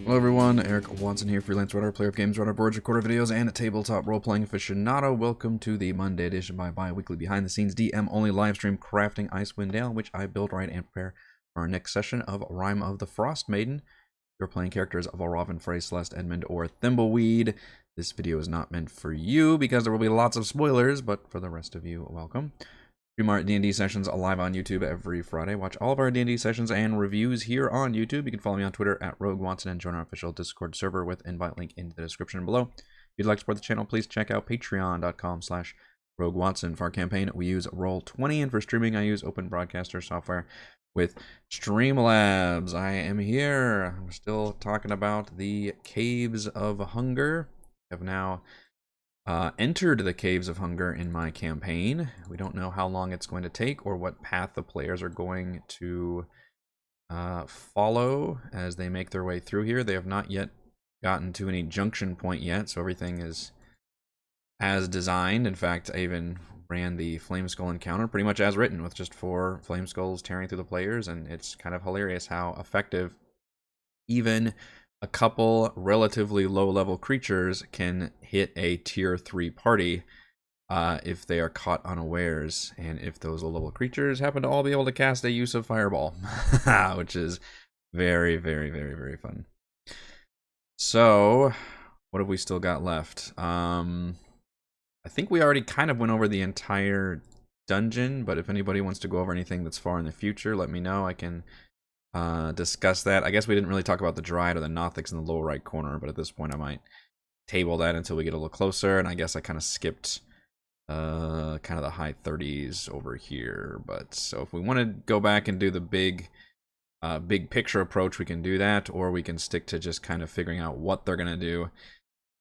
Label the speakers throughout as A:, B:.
A: Hello everyone, Eric Watson here, freelance writer, player of games, writer, boards, recorder videos, and a tabletop role-playing aficionado. Welcome to the Monday edition of my bi-weekly behind-the-scenes DM-only livestream Crafting Icewind Dale, which I build, write, and prepare for our next session of Rime of the Frostmaiden. You're playing characters of Alraven, Frey, Celeste, Edmund, or Thimbleweed. This video is not meant for you because there will be lots of spoilers, but for the rest of you, welcome. Stream our D&D sessions live on YouTube every Friday. Watch all of our D&D sessions and reviews here on YouTube. You can follow me on Twitter at Rogue Watson and join our official Discord server with invite link in the description below. If you'd like to support the channel, please check out patreon.com/Rogue Watson. For our campaign, we use Roll20, and for streaming, I use Open Broadcaster software with Streamlabs. I am here. We're still talking about the Caves of Hunger. We have now entered the Caves of Hunger in my campaign. We don't know how long it's going to take or what path the players are going to follow as they make their way through here. They have not yet gotten to any junction point yet, so everything is as designed. In fact, I even ran the Flame Skull encounter pretty much as written with just 4 Flame Skulls tearing through the players, and it's kind of hilarious how effective even a couple relatively low-level creatures can hit a tier 3 party if they are caught unawares, and if those low-level creatures happen to all be able to cast a use of Fireball, which is very, very, very, very fun. So, what have we still got left? I think we already kind of went over the entire dungeon, but if anybody wants to go over anything that's far in the future, let me know. I can discuss that. I guess we didn't really talk about the Dryad or the Nothics in the lower right corner, but at this point I might table that until we get a little closer, and I guess I kind of skipped kind of the high 30s over here. But so if we want to go back and do the big picture approach, we can do that, or we can stick to just kind of figuring out what they're going to do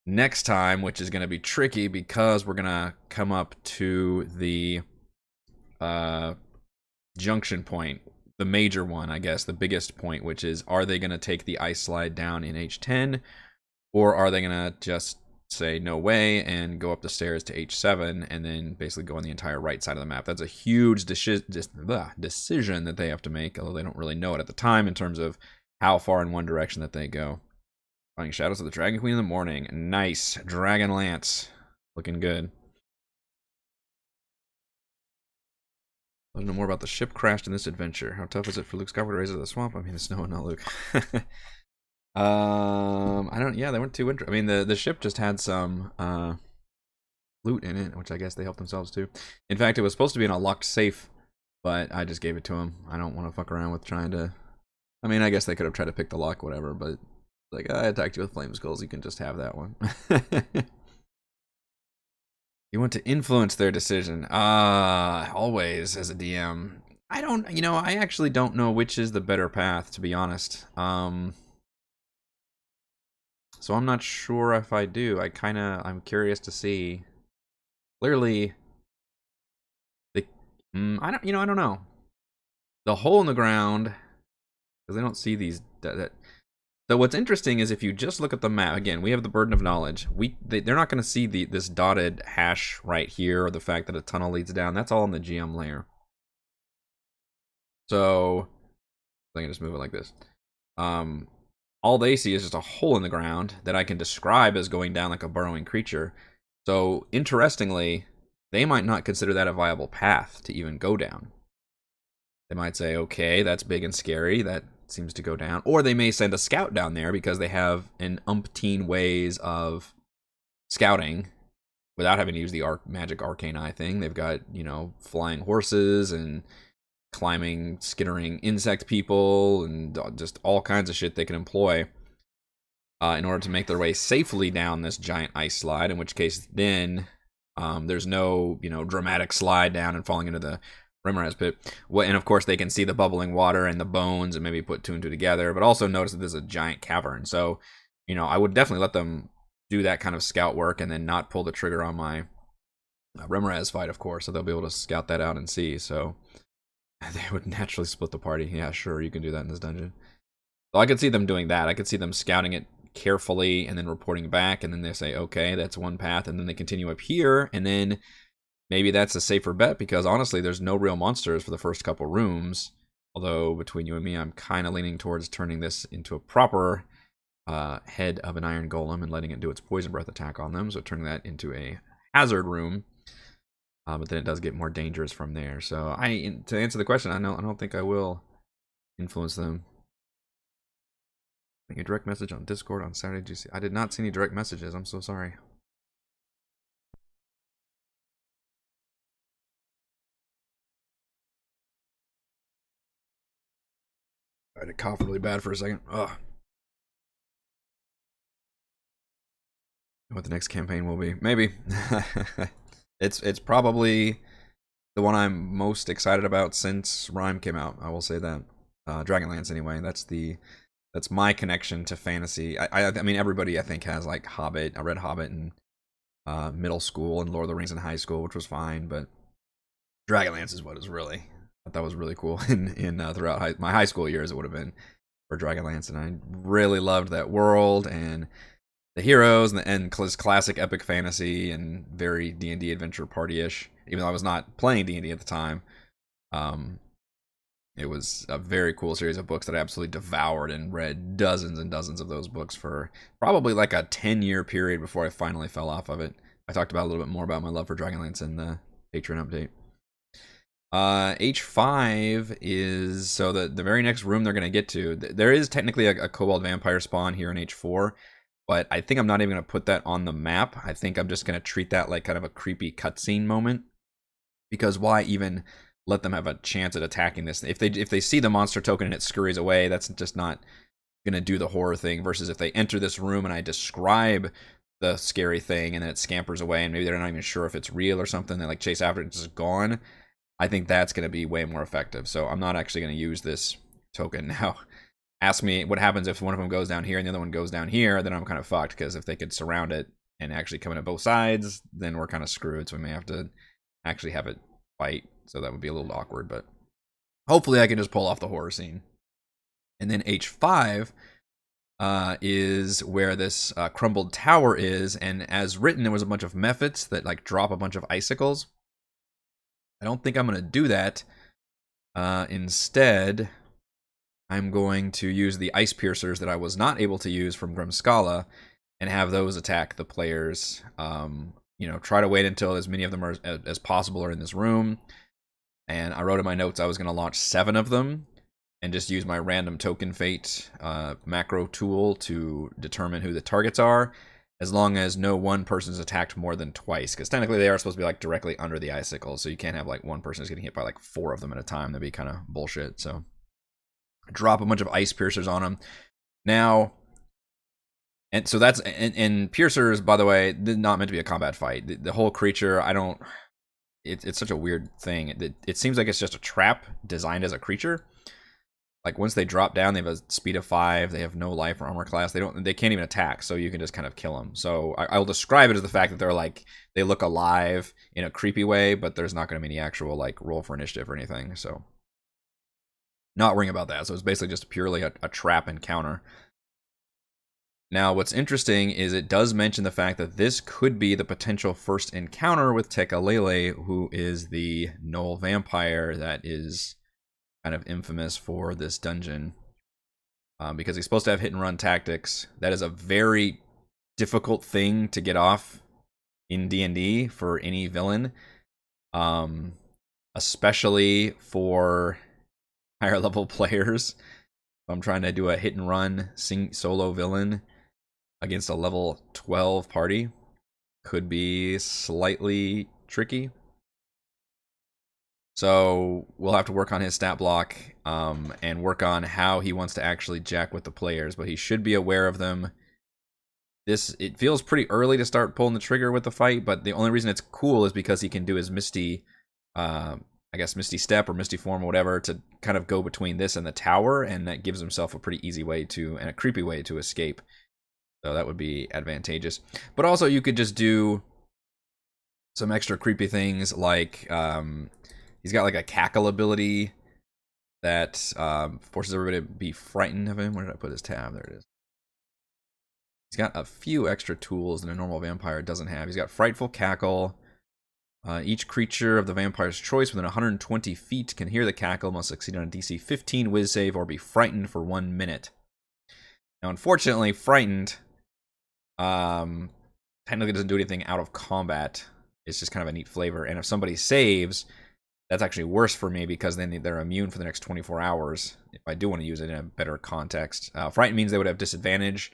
A: next time, which is going to be tricky because we're going to come up to the junction point, the major one, I guess, the biggest point, which is, are they going to take the ice slide down in H10, or are they going to just say no way and go up the stairs to H7 and then basically go on the entire right side of the map? That's a huge decision that they have to make, although they don't really know it at the time in terms of how far in one direction that they go. Finding Shadows of the Dragon Queen in the morning. Nice. Dragon Lance. Looking good. Let us know more about the ship crashed in this adventure. How tough is it for Luke Skywalker to raise out of the swamp? I mean, it's no, not Luke. I don't. Yeah, they weren't too interested. I mean, the ship just had some loot in it, which I guess they helped themselves to. In fact, it was supposed to be in a locked safe, but I just gave it to him. I don't want to fuck around with trying to. I mean, I guess they could have tried to pick the lock, whatever. But like, I attacked you with flame skulls. You can just have that one. You want to influence their decision. Always as a DM. I don't, I actually don't know which is the better path, to be honest. So I'm not sure if I do. I'm curious to see. Clearly, I don't know. The hole in the ground, because they don't see these. So what's interesting is if you just look at the map, again, we have the burden of knowledge. They're not going to see this dotted hash right here, or the fact that a tunnel leads down. That's all in the GM layer. So I can just move it like this. All they see is just a hole in the ground that I can describe as going down like a burrowing creature. So interestingly, they might not consider that a viable path to even go down. They might say, okay, that's big and scary. That seems to go down. Or they may send a scout down there because they have an umpteen ways of scouting without having to use the magic arcane eye thing. They've got, flying horses and climbing, skittering insect people and just all kinds of shit they can employ in order to make their way safely down this giant ice slide, in which case then there's no, dramatic slide down and falling into the Rimmer's pit. And of course they can see the bubbling water and the bones and maybe put 2 and 2 together, but also notice that there's a giant cavern. So, I would definitely let them do that kind of scout work and then not pull the trigger on my Rimmer's fight, of course, so they'll be able to scout that out and see. So they would naturally split the party. Yeah, sure, you can do that in this dungeon. So I could see them doing that. I could see them scouting it carefully and then reporting back, and then they say, okay, that's one path, and then they continue up here, and then maybe that's a safer bet because honestly, there's no real monsters for the first couple rooms. Although between you and me, I'm kind of leaning towards turning this into a proper head of an iron golem and letting it do its poison breath attack on them, so turning that into a hazard room. But then it does get more dangerous from there. So to answer the question, I don't think I will influence them. A direct message on Discord on Saturday. Did you see? I did not see any direct messages. I'm so sorry. I had to cough really bad for a second. Ugh. What the next campaign will be? Maybe. It's probably the one I'm most excited about since Rime came out. I will say that. Dragonlance, anyway. That's my connection to fantasy. I mean, everybody I think has like Hobbit. I read Hobbit in middle school and Lord of the Rings in high school, which was fine. But Dragonlance is what is really. I thought that was really cool in throughout my high school years. It would have been for Dragonlance, and I really loved that world and the heroes and classic epic fantasy and very D&D adventure party-ish. Even though I was not playing D&D at the time, it was a very cool series of books that I absolutely devoured and read dozens and dozens of those books for probably like a 10-year period before I finally fell off of it. I talked about a little bit more about my love for Dragonlance in the Patreon update. H5 is, so the very next room they're going to get to, there is technically a Kobold Vampire spawn here in H4, but I think I'm not even going to put that on the map. I think I'm just going to treat that like kind of a creepy cutscene moment, because why even let them have a chance at attacking this? If they see the monster token and it scurries away, that's just not going to do the horror thing, versus if they enter this room and I describe the scary thing and then it scampers away and maybe they're not even sure if it's real or something, they like chase after it, it's just gone. I think that's going to be way more effective. So I'm not actually going to use this token now. Ask me what happens if one of them goes down here and the other one goes down here, then I'm kind of fucked, because if they could surround it and actually come in at both sides, then we're kind of screwed. So we may have to actually have it fight. So that would be a little awkward, but hopefully I can just pull off the horror scene. And then H5 is where this crumbled tower is. And as written, there was a bunch of mephits that like drop a bunch of icicles. I don't think I'm going to do that. Instead, I'm going to use the ice piercers that I was not able to use from Grimskala and have those attack the players. Try to wait until as many of them as possible are in this room. And I wrote in my notes I was going to launch 7 of them and just use my random token fate macro tool to determine who the targets are, as long as no one person's attacked more than twice, because technically they are supposed to be like directly under the icicles, so you can't have like one person who's getting hit by like 4 of them at a time. That'd be kind of bullshit. So drop a bunch of ice piercers on them now. And so that's and piercers, by the way, not meant to be a combat fight. The whole creature, it's such a weird thing. It seems like it's just a trap designed as a creature. Like once they drop down, they have a speed of 5. They have no life or armor class. They can't even attack, so you can just kind of kill them. So I'll describe it as the fact that they're like, they look alive in a creepy way, but there's not going to be any actual like roll for initiative or anything. So not worrying about that. So it's basically just purely a trap encounter. Now, what's interesting is it does mention the fact that this could be the potential first encounter with Tekalele, who is the Gnoll vampire that is kind of infamous for this dungeon, because he's supposed to have hit and run tactics. That is a very difficult thing to get off in D&D for any villain, especially for higher level players. If I'm trying to do a hit and run solo villain against a level 12 party, could be slightly tricky. So we'll have to work on his stat block and work on how he wants to actually jack with the players, but he should be aware of them. It feels pretty early to start pulling the trigger with the fight, but the only reason it's cool is because he can do his Misty, Misty Step or Misty Form or whatever to kind of go between this and the tower, and that gives himself a pretty easy way and a creepy way to escape. So that would be advantageous. But also you could just do some extra creepy things like he's got like a cackle ability that forces everybody to be frightened of him. Where did I put his tab? There it is. He's got a few extra tools that a normal vampire doesn't have. He's got Frightful Cackle. Each creature of the vampire's choice within 120 feet can hear the cackle, must succeed on a DC 15 Wiz save or be frightened for 1 minute. Now, unfortunately, frightened technically doesn't do anything out of combat. It's just kind of a neat flavor. And if somebody saves, that's actually worse for me because then they're immune for the next 24 hours if I do want to use it in a better context. Frightened means they would have disadvantage,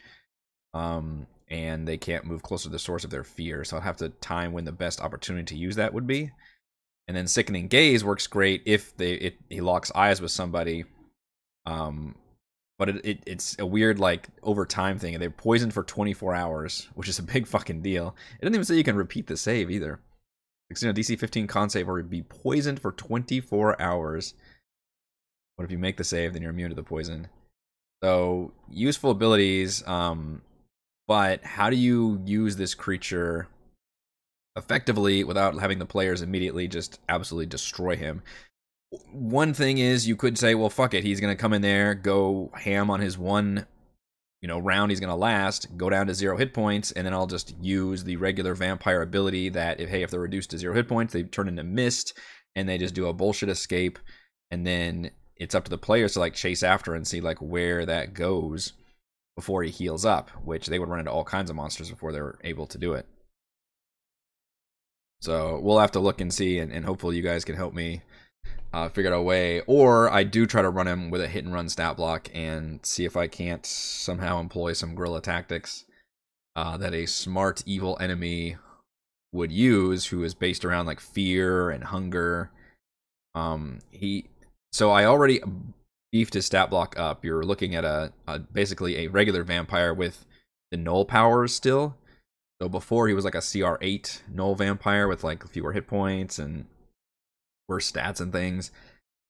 A: and they can't move closer to the source of their fear. So I'll have to time when the best opportunity to use that would be. And then Sickening Gaze works great if he locks eyes with somebody. But it's a weird, like, over time thing. They're poisoned for 24 hours, which is a big fucking deal. It doesn't even say you can repeat the save either. DC 15 con save or be poisoned for 24 hours. What if you make the save, then you're immune to the poison? So, useful abilities, but how do you use this creature effectively without having the players immediately just absolutely destroy him? One thing is you could say, well, fuck it, he's going to come in there, go ham on his one round he's going to last, go down to 0 hit points, and then I'll just use the regular vampire ability that if they're reduced to 0 hit points, they turn into mist, and they just do a bullshit escape, and then it's up to the players to like chase after and see like where that goes before he heals up, which they would run into all kinds of monsters before they're able to do it. So we'll have to look and see, and hopefully you guys can help me figure out a way, or I do try to run him with a hit and run stat block and see if I can't somehow employ some guerrilla tactics that a smart evil enemy would use, who is based around like fear and hunger. So I already beefed his stat block up. You're looking at a basically a regular vampire with the null powers still. So before he was like a CR8 null vampire with like fewer hit points and worse stats and things.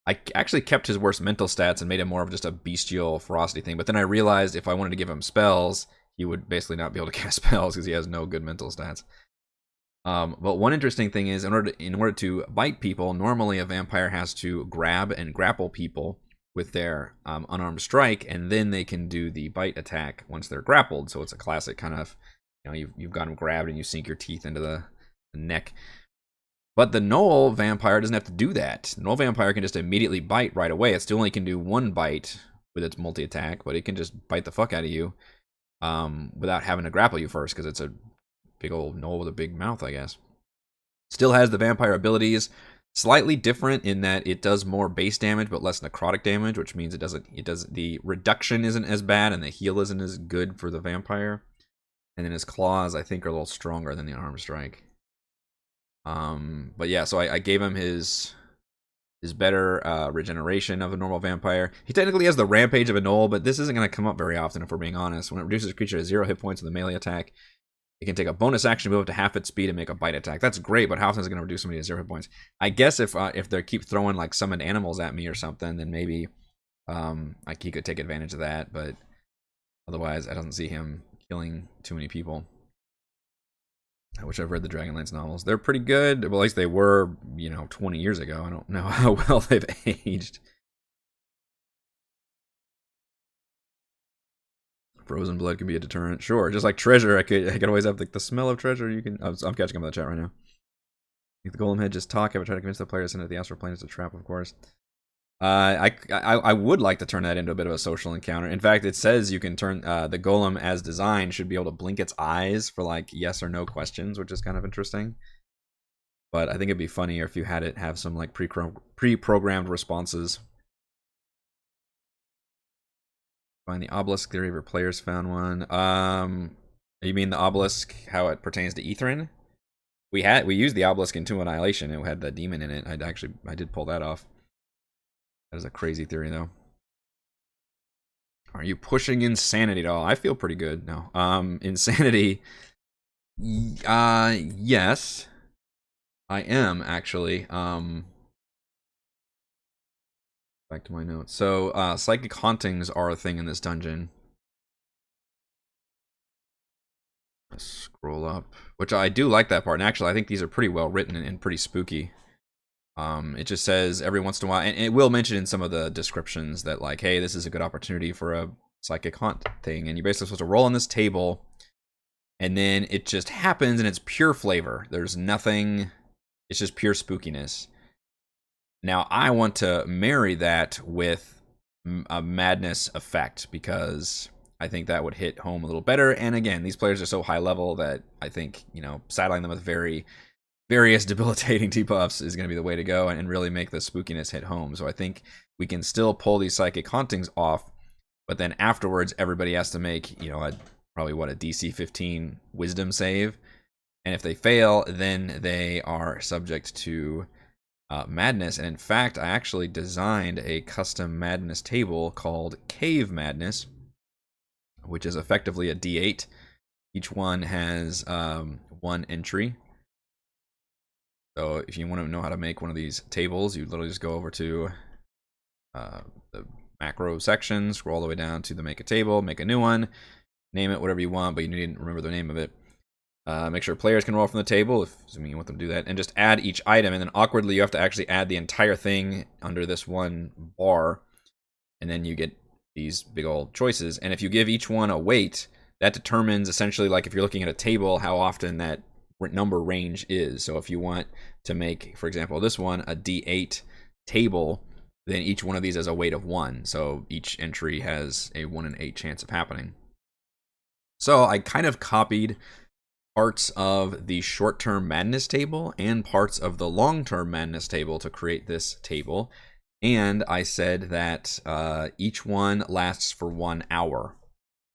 A: I actually kept his worst mental stats and made him more of just a bestial ferocity thing. But then I realized if I wanted to give him spells, he would basically not be able to cast spells because he has no good mental stats. But one interesting thing is in order to bite people, normally a vampire has to grab and grapple people with their unarmed strike, and then they can do the bite attack once they're grappled. So it's a classic kind of, you've got them grabbed and you sink your teeth into the neck. But the Null Vampire doesn't have to do that. The Null Vampire can just immediately bite right away. It still only can do one bite with its multi-attack, but it can just bite the fuck out of you without having to grapple you first, because it's a big old Null with a big mouth, I guess. Still has the vampire abilities. Slightly different in that it does more base damage, but less necrotic damage, which means the reduction isn't as bad, and the heal isn't as good for the vampire. And then his claws, I think, are a little stronger than the unarmed strike. But yeah, so I gave him his better regeneration of a normal vampire. He technically has the rampage of a Null, but this isn't going to come up very often if we're being honest. When it reduces a creature to 0 hit points with a melee attack, it can take a bonus action to move up to half its speed and make a bite attack. That's great, but how often is it going to reduce somebody to 0 hit points? I guess if they keep throwing like summoned animals at me or something, then maybe he could take advantage of that. But otherwise, I don't see him killing too many people. I wish I've read the Dragonlance novels. They're pretty good. Well, at least they were, 20 years ago. I don't know how well they've aged. Frozen blood can be a deterrent. Sure, just like treasure, I could always have like the smell of treasure. You can. I'm catching up on the chat right now. Make the golem head just talk. I would try to convince the player to send it to the astral plane as a trap, of course. I would like to turn that into a bit of a social encounter. In fact, it says you can turn the golem as designed should be able to blink its eyes for like yes or no questions, which is kind of interesting. But I think it'd be funnier if you had it have some like pre-programmed responses. Find the obelisk theory of your players found one. You mean the obelisk, how it pertains to Ethrin? We used the obelisk in Tomb of Annihilation. It had the demon in it. I did pull that off. That is a crazy theory, though. Are you pushing insanity at all? I feel pretty good. No. Insanity. Yes. I am, actually. Back to my notes. So, psychic hauntings are a thing in this dungeon. Let's scroll up. Which I do like that part. And actually, I think these are pretty well written and pretty spooky. It just says every once in a while, and it will mention in some of the descriptions that like, hey, this is a good opportunity for a psychic haunt thing, and you're basically supposed to roll on this table, and then it just happens, and it's pure flavor. There's nothing, it's just pure spookiness. Now, I want to marry that with a madness effect, because I think that would hit home a little better. And again, these players are so high level that I think, you know, saddling them with various debilitating debuffs is going to be the way to go and really make the spookiness hit home. So I think we can still pull these Psychic Hauntings off, but then afterwards, everybody has to make, you know, probably a DC 15 Wisdom save. And if they fail, then they are subject to Madness. And in fact, I actually designed a custom Madness table called Cave Madness, which is effectively a D8. Each one has one entry. So if you want to know how to make one of these tables, you literally just go over to the macro section, scroll all the way down to the make a table, make a new one, name it whatever you want, but you need to remember the name of it. Make sure players can roll from the table, if you want them to do that, and just add each item, and then awkwardly you have to actually add the entire thing under this one bar, and then you get these big old choices. And if you give each one a weight, that determines essentially, like if you're looking at a table, how often that number range is. So if you want to make, for example, this one a D8 table, then each one of these has a weight of 1. So each entry has a 1 in 8 chance of happening. So I kind of copied parts of the short-term madness table and parts of the long-term madness table to create this table. And I said that each one lasts for 1 hour.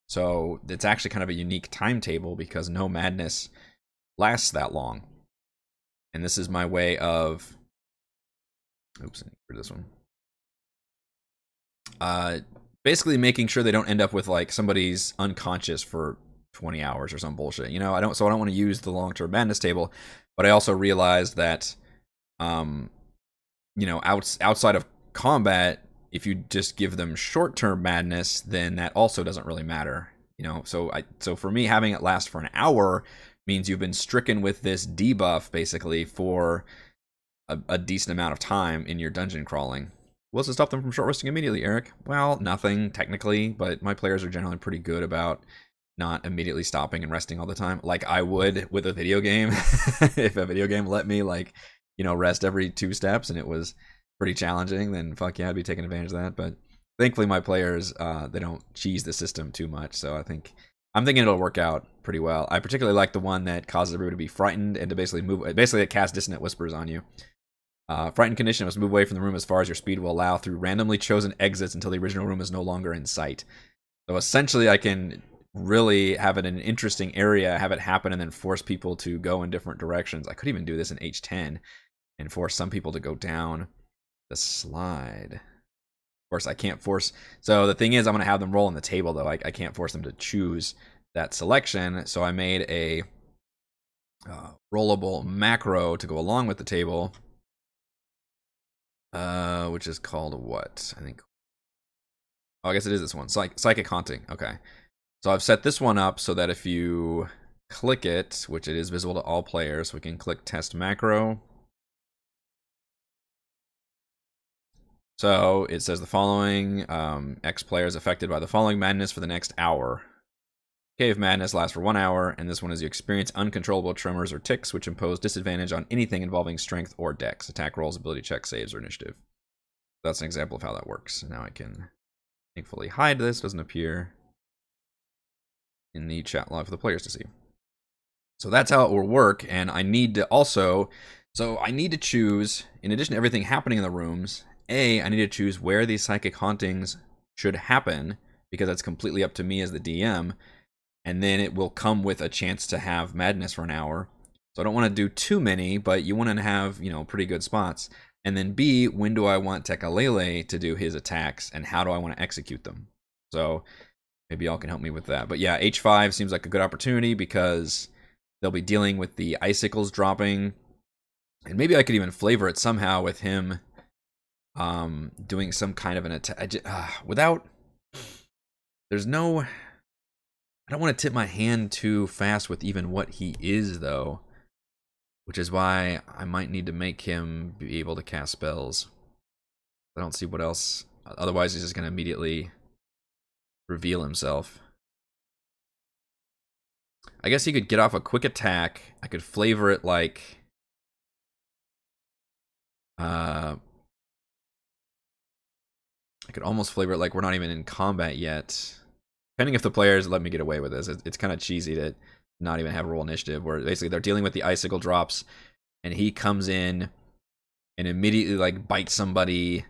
A: So it's actually kind of a unique timetable because no madness lasts that long. And this is my way of, oops, for this one. Basically making sure they don't end up with like somebody's unconscious for 20 hours or some bullshit. You know, I don't want to use the long-term madness table, but I also realized that, you know, outside of combat, if you just give them short-term madness, then that also doesn't really matter. You know, so for me, having it last for an hour means you've been stricken with this debuff basically for a decent amount of time in your dungeon crawling. What's to stop them from short resting immediately, Eric? Well, nothing technically, but my players are generally pretty good about not immediately stopping and resting all the time, like I would with a video game. If a video game let me, like, you know, rest every 2 steps and it was pretty challenging, then fuck yeah, I'd be taking advantage of that. But thankfully my players, they don't cheese the system too much, so I'm thinking it'll work out pretty well. I particularly like the one that causes everybody to be frightened and to basically move. Basically, it casts Dissonant Whispers on you. Frightened condition must move away from the room as far as your speed will allow through randomly chosen exits until the original room is no longer in sight. So essentially, I can really have it in an interesting area, have it happen, and then force people to go in different directions. I could even do this in H10 and force some people to go down the slide. Of course, I can't force. So the thing is, I'm going to have them roll on the table, though. I can't force them to choose that selection. So I made a rollable macro to go along with the table, which is called what? I think. Oh, I guess it is this one. Psychic Haunting. Okay. So I've set this one up so that if you click it, which it is visible to all players, we can click Test Macro. So it says the following, X players affected by the following madness for the next hour. Cave Madness lasts for 1 hour, and this one is you experience uncontrollable tremors or tics, which impose disadvantage on anything involving strength or dex, attack rolls, ability checks, saves, or initiative. That's an example of how that works. Now I can thankfully hide this, doesn't appear in the chat log for the players to see. So that's how it will work, and I need to also, so I need to choose, in addition to everything happening in the rooms, I need to choose where these psychic hauntings should happen, because that's completely up to me as the DM, and then it will come with a chance to have madness for an hour. So I don't want to do too many, but you want to have, you know, pretty good spots. And then B, when do I want Tekalele to do his attacks, and how do I want to execute them? So maybe y'all can help me with that. But yeah, H5 seems like a good opportunity because they'll be dealing with the icicles dropping. And maybe I could even flavor it somehow with him doing some kind of an attack. Without... There's no... I don't want to tip my hand too fast with even what he is, though. Which is why I might need to make him be able to cast spells. I don't see what else. Otherwise, he's just going to immediately reveal himself. I guess he could get off a quick attack. I could flavor it like... I could almost flavor it like we're not even in combat yet. depending if the players let me get away with this, it's kind of cheesy to not even have a roll initiative, where basically they're dealing with the icicle drops, and he comes in and immediately like bites somebody,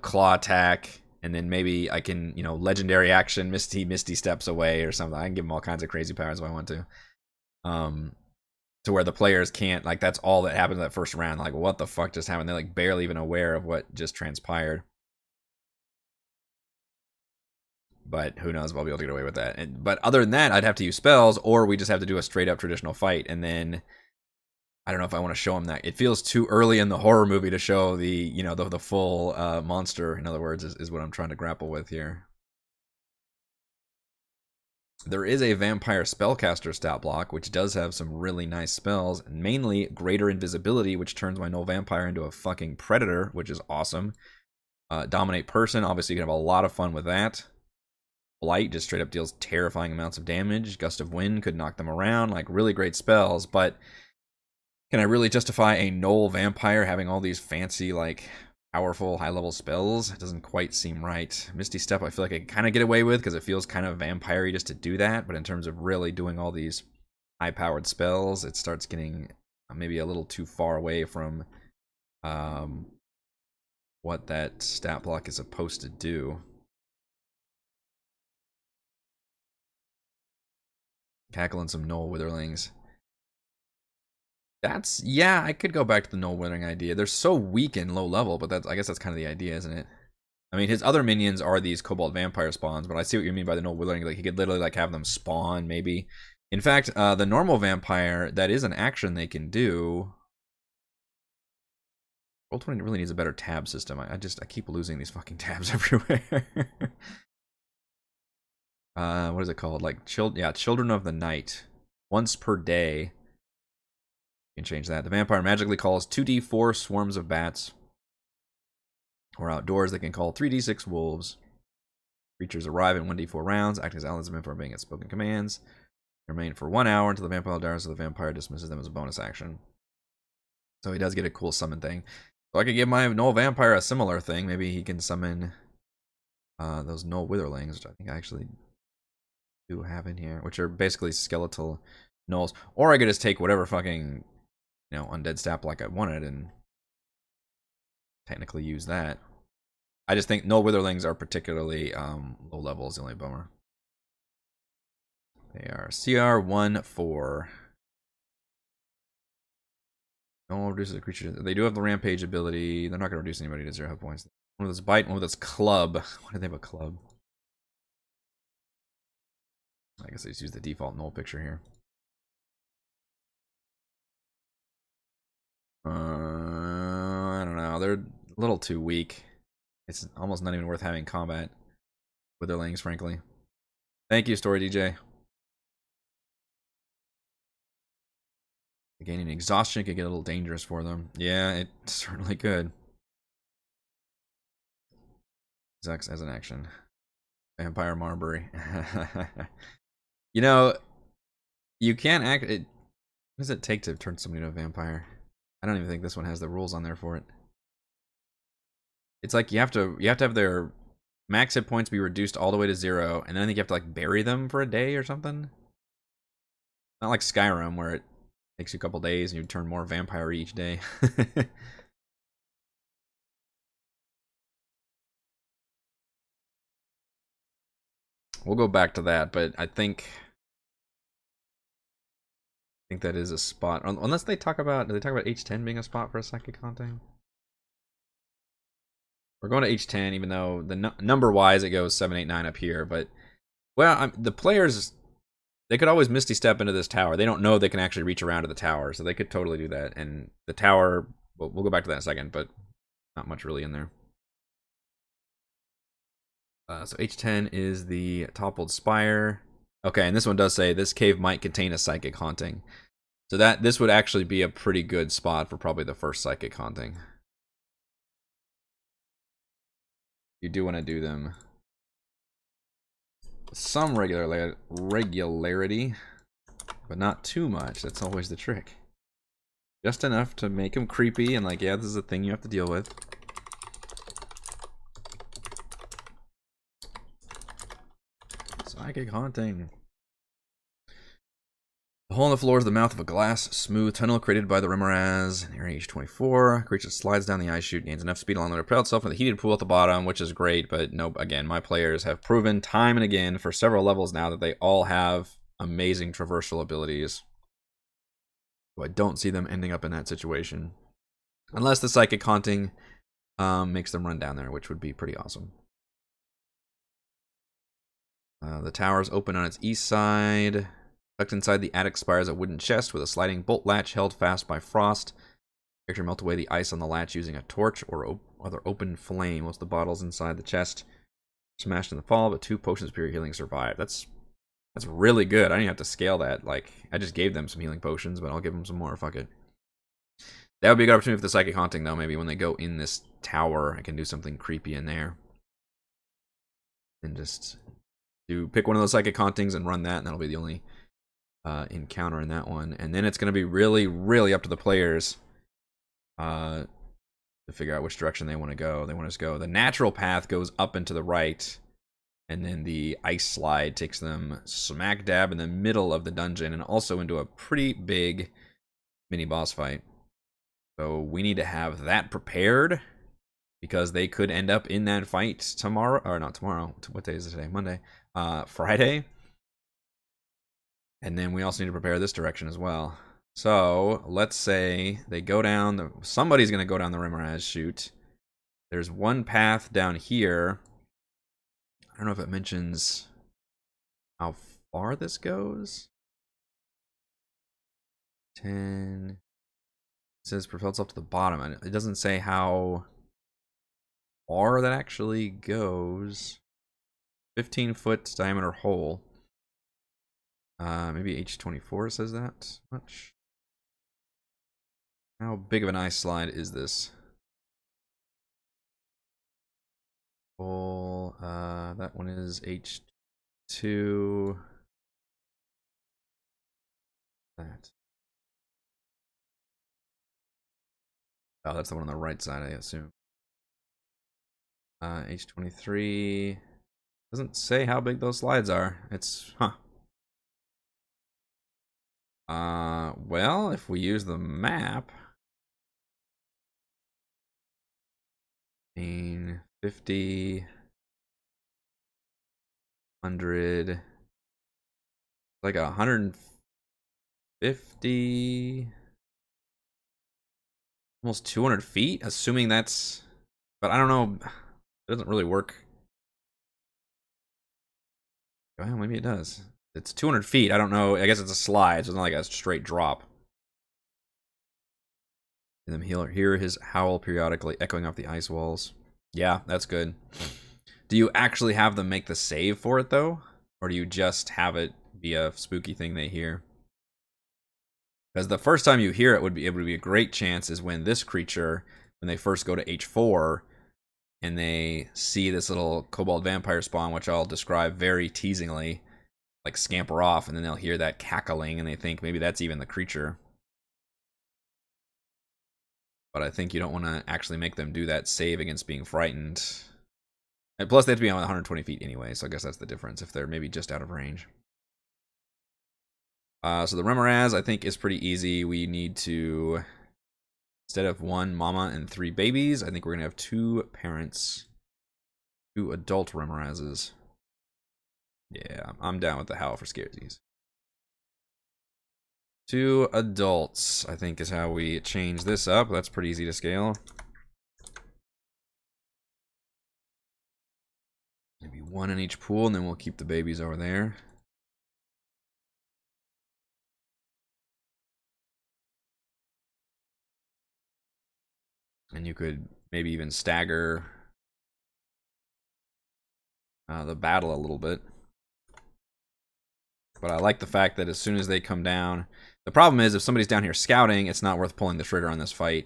A: claw attack, and then maybe I can, legendary action, Misty steps away or something. I can give him all kinds of crazy powers if I want to. To where the players can't, like, that's all that happened in that first round. Like, what the fuck just happened? They're like barely even aware of what just transpired. But who knows if I'll be able to get away with that. But other than that, I'd have to use spells, or we just have to do a straight up traditional fight. And then I don't know if I want to show him that. It feels too early in the horror movie to show the, the full monster, in other words, is what I'm trying to grapple with here. There is a vampire spellcaster stat block, which does have some really nice spells, mainly greater invisibility, which turns my null vampire into a fucking predator, which is awesome. Dominate person, obviously you can have a lot of fun with that. Blight just straight up deals terrifying amounts of damage. Gust of wind could knock them around, like really great spells, but can I really justify a null vampire having all these fancy, like, powerful, high-level spells? It doesn't quite seem right. Misty Step I feel like I can kind of get away with because it feels kind of vampire-y just to do that, but in terms of really doing all these high-powered spells, it starts getting maybe a little too far away from what that stat block is supposed to do. Cackling some Null Witherlings. Yeah, I could go back to the Null Withering idea. They're so weak in low level, but I guess that's kind of the idea, isn't it? I mean, his other minions are these Cobalt Vampire spawns, but I see what you mean by the Null Withering. Like, he could literally, like, have them spawn, maybe. In fact, the normal Vampire, that is an action they can do. Roll20 really needs a better tab system. I keep losing these fucking tabs everywhere. What is it called? Like, Children of the Night. Once per day. You can change that. The vampire magically calls 2d4 swarms of bats. Or outdoors, they can call 3d6 wolves. Creatures arrive in 1d4 rounds, acting as allies of the vampire being at spoken commands. Remain for 1 hour until the vampire dies, so the vampire dismisses them as a bonus action. So he does get a cool summon thing. So I could give my Null Vampire a similar thing. Maybe he can summon those Null Witherlings, which I think I actually do have in here, which are basically skeletal Nulls. Or I could just take whatever fucking, undead stat block I wanted and technically use that. I just think Null Witherlings are particularly low level is the only bummer. They are CR1-4. No reduces the creature. They do have the rampage ability. They're not going to reduce anybody to 0 hit points. One with this bite, one with this club. Why do they have a club? I guess I just use the default null picture here. I don't know. They're a little too weak. It's almost not even worth having combat with their Witherlings, frankly. Thank you, Story DJ. Gaining exhaustion could get a little dangerous for them. Yeah, it certainly could. Zex as an action. Vampire Marbury. You can't act. What does it take to turn somebody into a vampire? I don't even think this one has the rules on there for it. It's like you have to have their max hit points be reduced all the way to 0, and then I think you have to like bury them for a day or something. Not like Skyrim where it takes you a couple days and you turn more vampire each day. We'll go back to that, but I think that is a spot. Unless do they talk about H10 being a spot for a psychic haunting? We're going to H10, even though the number-wise it goes 7, 8, 9 up here. But, well, the players, they could always Misty Step into this tower. They don't know they can actually reach around to the tower, so they could totally do that. And the tower, we'll go back to that in a second, but not much really in there. So H10 is the toppled spire. Okay, and this one does say this cave might contain a psychic haunting. So this would actually be a pretty good spot for probably the first psychic haunting. You do want to do them with some regularity, but not too much. That's always the trick. Just enough to make them creepy and like, yeah, this is a thing you have to deal with. Psychic Haunting. The hole in the floor is the mouth of a glass, smooth tunnel created by the Remoraz. Area age 24. Creature slides down the ice chute, gains enough speed along the way to propel itself in the heated pool at the bottom, which is great, but nope, again, my players have proven time and again for several levels now that they all have amazing traversal abilities. So I don't see them ending up in that situation. Unless the Psychic Haunting makes them run down there, which would be pretty awesome. The tower is open on its east side. Tucked inside the attic spire is a wooden chest with a sliding bolt latch held fast by frost. Character melt away the ice on the latch using a torch or other open flame. Most of the bottles inside the chest smashed in the fall, but 2 potions of pure healing survive. That's really good. I didn't even have to scale that. Like, I just gave them some healing potions, but I'll give them some more. Fuck it. That would be a good opportunity for the Psychic Haunting, though. Maybe when they go in this tower, I can do something creepy in there. And just pick one of those Psychic Hauntings and run that, and that'll be the only encounter in that one. And then it's going to be really, really up to the players to figure out which direction they want to go. They want us to go. The natural path goes up and to the right, and then the ice slide takes them smack dab in the middle of the dungeon and also into a pretty big mini boss fight. So we need to have that prepared because they could end up in that fight tomorrow, or not tomorrow. What day is it today? Monday. Friday. And then we also need to prepare this direction as well. So let's say they go down. Somebody's going to go down the Remoraz chute. There's one path down here. I don't know if it mentions how far this goes. 10. It says propels up to the bottom. And it doesn't say how far that actually goes. 15-foot diameter hole. Maybe H24 says that much. How big of an ice slide is this? Hole, that one is H2. That. Oh, that's the one on the right side, I assume. H23 doesn't say how big those slides are. It's well, if we use the map, 50, 100, like 150, almost 200 feet, assuming that's, but I don't know, it doesn't really work. Well, maybe it does. It's 200 feet. I don't know. I guess it's a slide, so it's not like a straight drop. And then hear his howl periodically echoing off the ice walls. Yeah, that's good. Do you actually have them make the save for it, though? Or do you just have it be a spooky thing they hear? Because the first time you hear it would be a great chance is when this creature, when they first go to H4, and they see this little kobold vampire spawn, which I'll describe very teasingly, like scamper off, and then they'll hear that cackling and they think maybe that's even the creature. But I think you don't want to actually make them do that save against being frightened. And plus, they have to be on 120 feet anyway, so I guess that's the difference if they're maybe just out of range. So the Remoraz, I think, is pretty easy. We need to, instead of 1 mama and 3 babies, I think we're going to have 2 parents. 2 adult Remorazes. Yeah, I'm down with the howl for scaresies. 2 adults, I think, is how we change this up. That's pretty easy to scale. Maybe 1 in each pool, and then we'll keep the babies over there. And you could maybe even stagger the battle a little bit. But I like the fact that as soon as they come down, the problem is if somebody's down here scouting, it's not worth pulling the trigger on this fight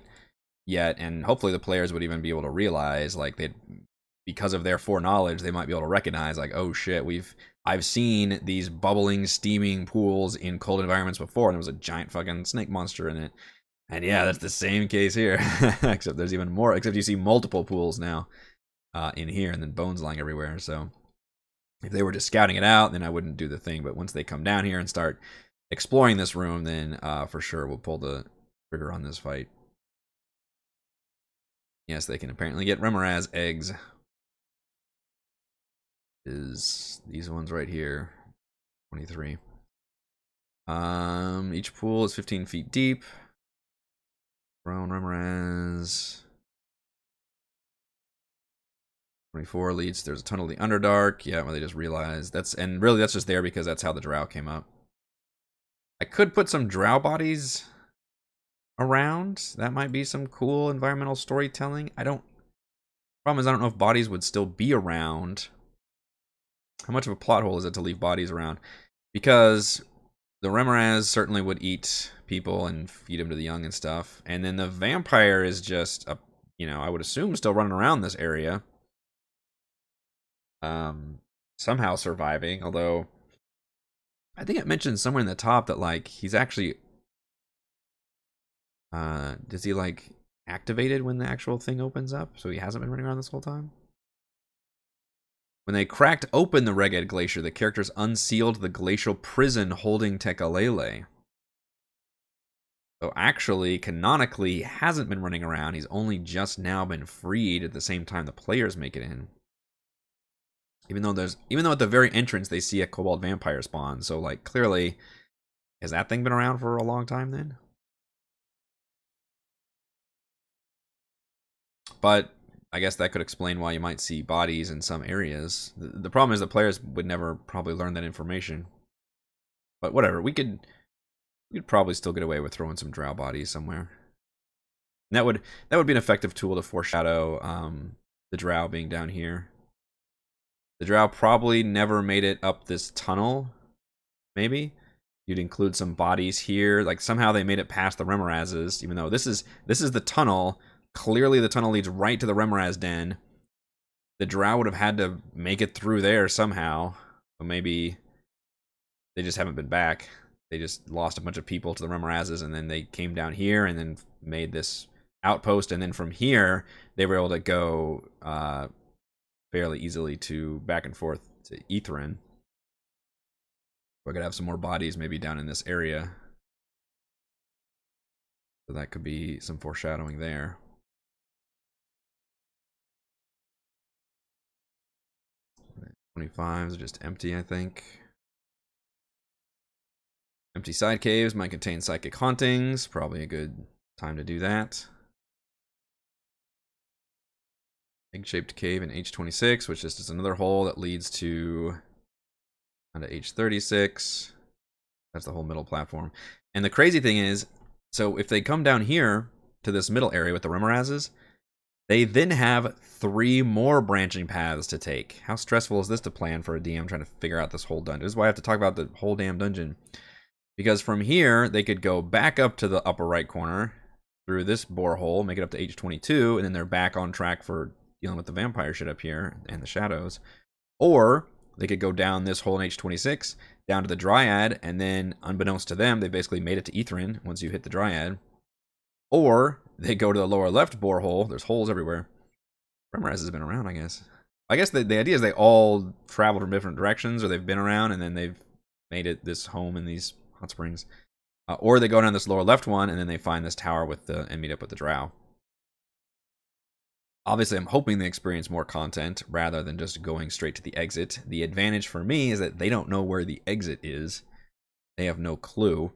A: yet. And hopefully the players would even be able to realize, like, because of their foreknowledge, they might be able to recognize, like, oh shit, I've seen these bubbling, steaming pools in cold environments before, and there was a giant fucking snake monster in it. And yeah, that's the same case here, except there's even more. Except you see multiple pools now in here, and then bones lying everywhere. So If they were just scouting it out, then I wouldn't do the thing. But once they come down here and start exploring this room, then for sure we'll pull the trigger on this fight. Yes, they can apparently get Remoraz eggs. Is these ones right here. 23. Each pool is 15 feet deep. Brown Remoraz. 24 leads. There's a tunnel to the Underdark. Yeah, well, they just realized that's, and really that's just there because that's how the drow came up. I could put some drow bodies around. That might be some cool environmental storytelling. Problem is I don't know if bodies would still be around. How much of a plot hole is it to leave bodies around? Because the Remoraz certainly would eat people and feed them to the young and stuff. And then the vampire is just, I would assume still running around this area. Somehow surviving. Although, I think it mentioned somewhere in the top that, like, he's actually... does he, like, activated when the actual thing opens up? So he hasn't been running around this whole time? When they cracked open the Reged Glacier, the characters unsealed the glacial prison holding Tekalele. So actually, canonically, he hasn't been running around. He's only just now been freed at the same time the players make it in. Even though at the very entrance they see a Kobold Vampire spawn. So, like, clearly, has that thing been around for a long time then? But I guess that could explain why you might see bodies in some areas. The problem is the players would never probably learn that information. But whatever, we'd probably still get away with throwing some drow bodies somewhere. And that would be an effective tool to foreshadow the drow being down here. The drow probably never made it up this tunnel. Maybe you'd include some bodies here. Like somehow they made it past the Remorazes, even though this is the tunnel. Clearly the tunnel leads right to the Remoraz den. The drow would have had to make it through there somehow. But maybe they just haven't been back. They just lost a bunch of people to the Remorazes, and then they came down here and then made this outpost. And then from here, they were able to go fairly easily to back and forth to Ithrin. We're going to have some more bodies maybe down in this area. So that could be some foreshadowing there. 25s are just empty, I think. Empty side caves might contain psychic hauntings. Probably a good time to do that. Egg-shaped cave in H26, which is just another hole that leads to onto H36. That's the whole middle platform. And the crazy thing is, so if they come down here to this middle area with the Remorazes, they then have 3 more branching paths to take. How stressful is this to plan for a DM trying to figure out this whole dungeon? This is why I have to talk about the whole damn dungeon. Because from here, they could go back up to the upper right corner through this borehole, make it up to H22, and then they're back on track for dealing with the vampire shit up here and the shadows. Or they could go down this hole in H26, down to the Dryad, and then, unbeknownst to them, they basically made it to Ithrin once you hit the Dryad. Or they go to the lower left borehole. There's holes everywhere. Remoraz has been around, I guess. I guess the idea is they all traveled from different directions, or they've been around, and then they've made it this home in these hot springs. Or they go down this lower left one, and then they find this tower and meet up with the drow. Obviously, I'm hoping they experience more content rather than just going straight to the exit. The advantage for me is that they don't know where the exit is. They have no clue.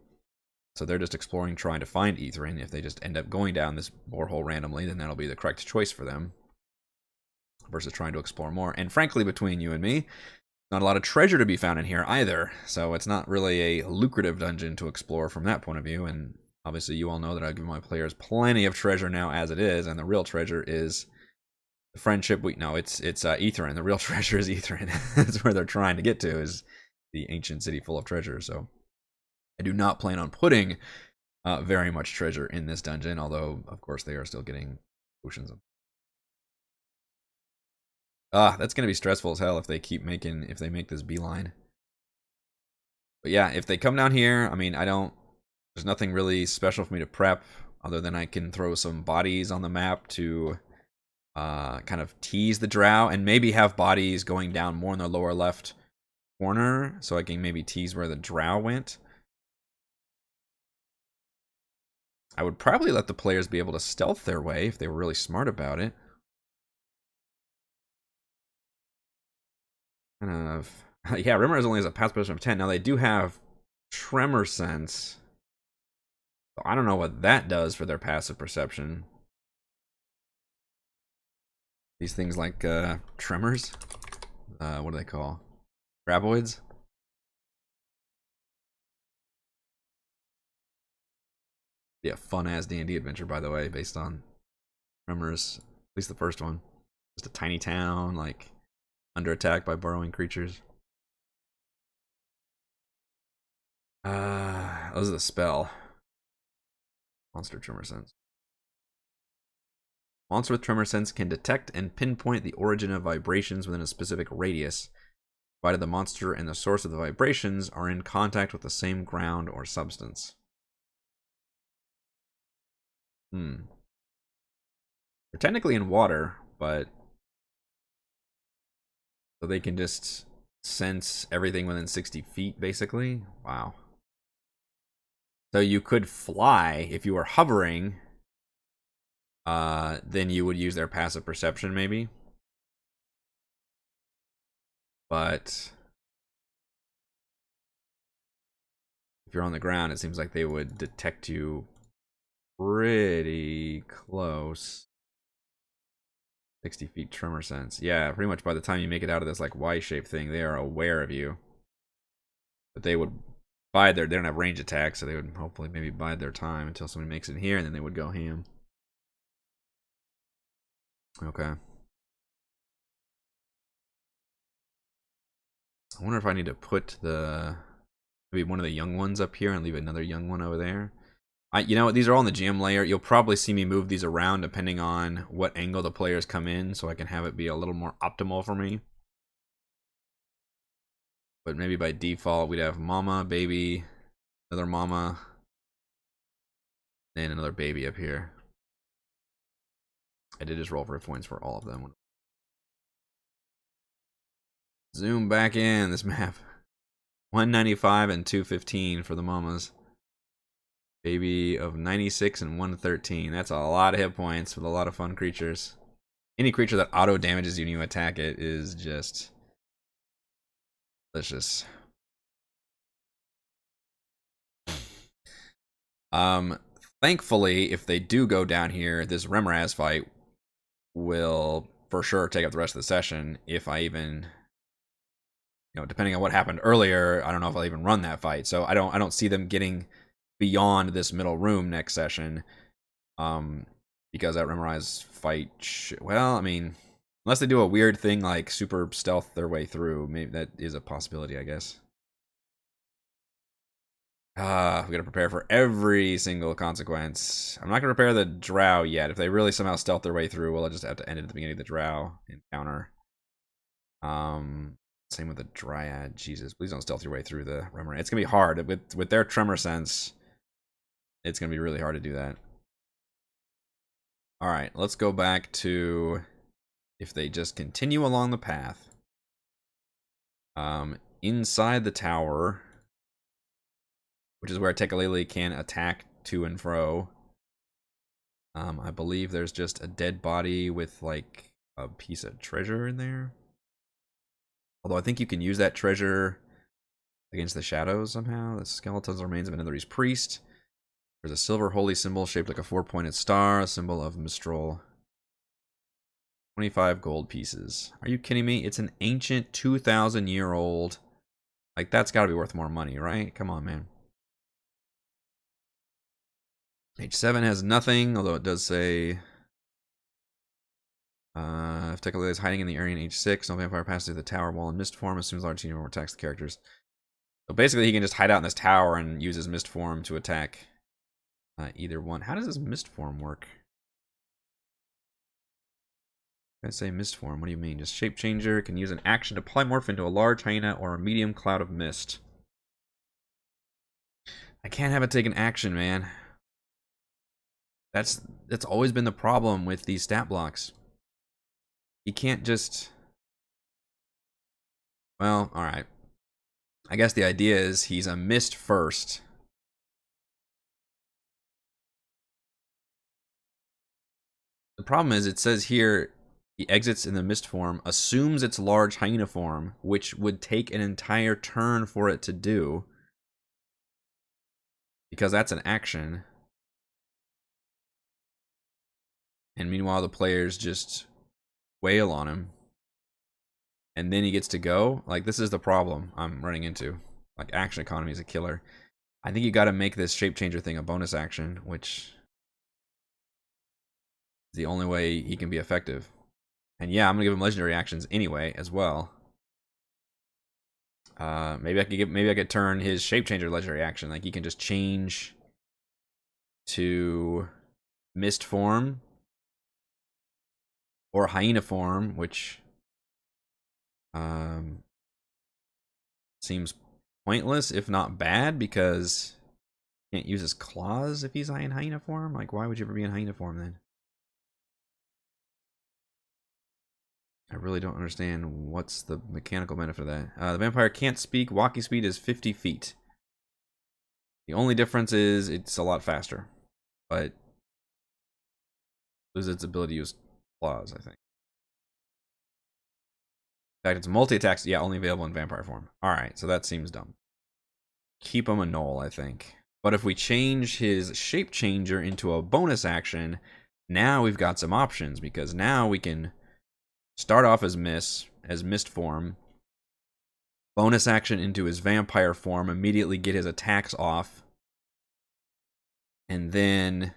A: So they're just exploring, trying to find Ithrin. If they just end up going down this borehole randomly, then that'll be the correct choice for them. Versus trying to explore more. And frankly, between you and me, not a lot of treasure to be found in here either. So it's not really a lucrative dungeon to explore from that point of view. And obviously you all know that I give my players plenty of treasure now as it is. And the real treasure is the friendship. It's Ithrin. The real treasure is Ithrin. That's where they're trying to get to, is the ancient city full of treasure. So I do not plan on putting very much treasure in this dungeon, although, of course, they are still getting potions. That's going to be stressful as hell if they make this beeline. But yeah, if they come down here, I mean, there's nothing really special for me to prep, other than I can throw some bodies on the map to kind of tease the drow and maybe have bodies going down more in the lower left corner, so I can maybe tease where the drow went. I would probably let the players be able to stealth their way if they were really smart about it. Kind of. Yeah, Rimmer only has a passive perception of 10. Now they do have Tremor Sense. So I don't know what that does for their passive perception. These things like tremors? What do they call? Graboids? Yeah, fun-ass D&D adventure, by the way, based on Tremors. At least the first one. Just a tiny town, like, under attack by burrowing creatures. Those are the spell. Monster Tremor Sense. Monster with Tremor Sense can detect and pinpoint the origin of vibrations within a specific radius, provided the monster and the source of the vibrations are in contact with the same ground or substance. They're technically in water, but so they can just sense everything within 60 feet, basically. Wow. So you could fly if you were hovering. Then you would use their passive perception, maybe. But if you're on the ground, it seems like they would detect you pretty close. 60 feet tremor sense. Yeah, pretty much by the time you make it out of this like Y-shaped thing, they are aware of you. But they would bide their, they don't have range attacks, so they would hopefully maybe bide their time until somebody makes it here, and then they would go ham. Okay. I wonder if I need to put the maybe one of the young ones up here and leave another young one over there. You know what? These are all in the GM layer. You'll probably see me move these around depending on what angle the players come in, so I can have it be a little more optimal for me. But maybe by default, we'd have mama, baby, another mama, and another baby up here. I did just roll for points for all of them. Zoom back in this map. 195 and 215 for the mamas. Baby of 96 and 113. That's a lot of hit points with a lot of fun creatures. Any creature that auto damages you when you attack it is just delicious. Thankfully, if they do go down here, this Remraz fight will for sure take up the rest of the session. If I even, depending on what happened earlier, I don't know if I'll even run that fight. So I don't see them getting beyond this middle room next session. Because that Remraz fight, well, I mean, unless they do a weird thing like super stealth their way through, maybe that is a possibility, I guess. We gotta prepare for every single consequence. I'm not gonna prepare the drow yet. If they really somehow stealth their way through, well, I'll just have to end it at the beginning of the drow encounter. Same with the dryad. Jesus, please don't stealth your way through the Remor. It's gonna be hard with their tremor sense. It's gonna be really hard to do that. All right, let's go back to if they just continue along the path. Inside the tower, which is where Tekalele can attack to and fro. I believe there's just a dead body with like a piece of treasure in there. Although I think you can use that treasure against the shadows somehow. The skeleton's remains of another priest. There's a silver holy symbol shaped like a 4-pointed star, a symbol of Mistral. 25 gold pieces. Are you kidding me? It's an ancient 2,000-year-old. Like, that's got to be worth more money, right? Come on, man. H7 has nothing, although it does say if Tekalele is hiding in the area in H6, no vampire passes through the tower wall in mist form, assumes large team attacks the characters. So basically, he can just hide out in this tower and use his mist form to attack either one. How does this mist form work? I say mist form. What do you mean? Just shape changer can use an action to polymorph into a large hyena or a medium cloud of mist. I can't have it take an action, man. That's always been the problem with these stat blocks. He can't just... Well, alright. I guess the idea is he's a mist first. The problem is it says here he exits in the mist form, assumes it's large hyena form, which would take an entire turn for it to do. Because that's an action. And meanwhile the players just wail on him. And then he gets to go. Like, this is the problem I'm running into. Like, action economy is a killer. I think you gotta make this shape changer thing a bonus action, which is the only way he can be effective. And yeah, I'm gonna give him legendary actions anyway as well. Maybe I could turn his shape changer legendary action. Like, he can just change to mist form or hyena form, which seems pointless if not bad, because he can't use his claws if he's in hyena form. Like, why would you ever be in hyena form then? I really don't understand what's the mechanical benefit of that. The vampire can't speak. Walking speed is 50 feet. The only difference is it's a lot faster, but loses its ability to use claws, I think. In fact, it's multi-attacks. Yeah, only available in vampire form. Alright, so that seems dumb. Keep him a null, I think. But if we change his shape changer into a bonus action, now we've got some options, because now we can start off as mist form, bonus action into his vampire form, immediately get his attacks off, and then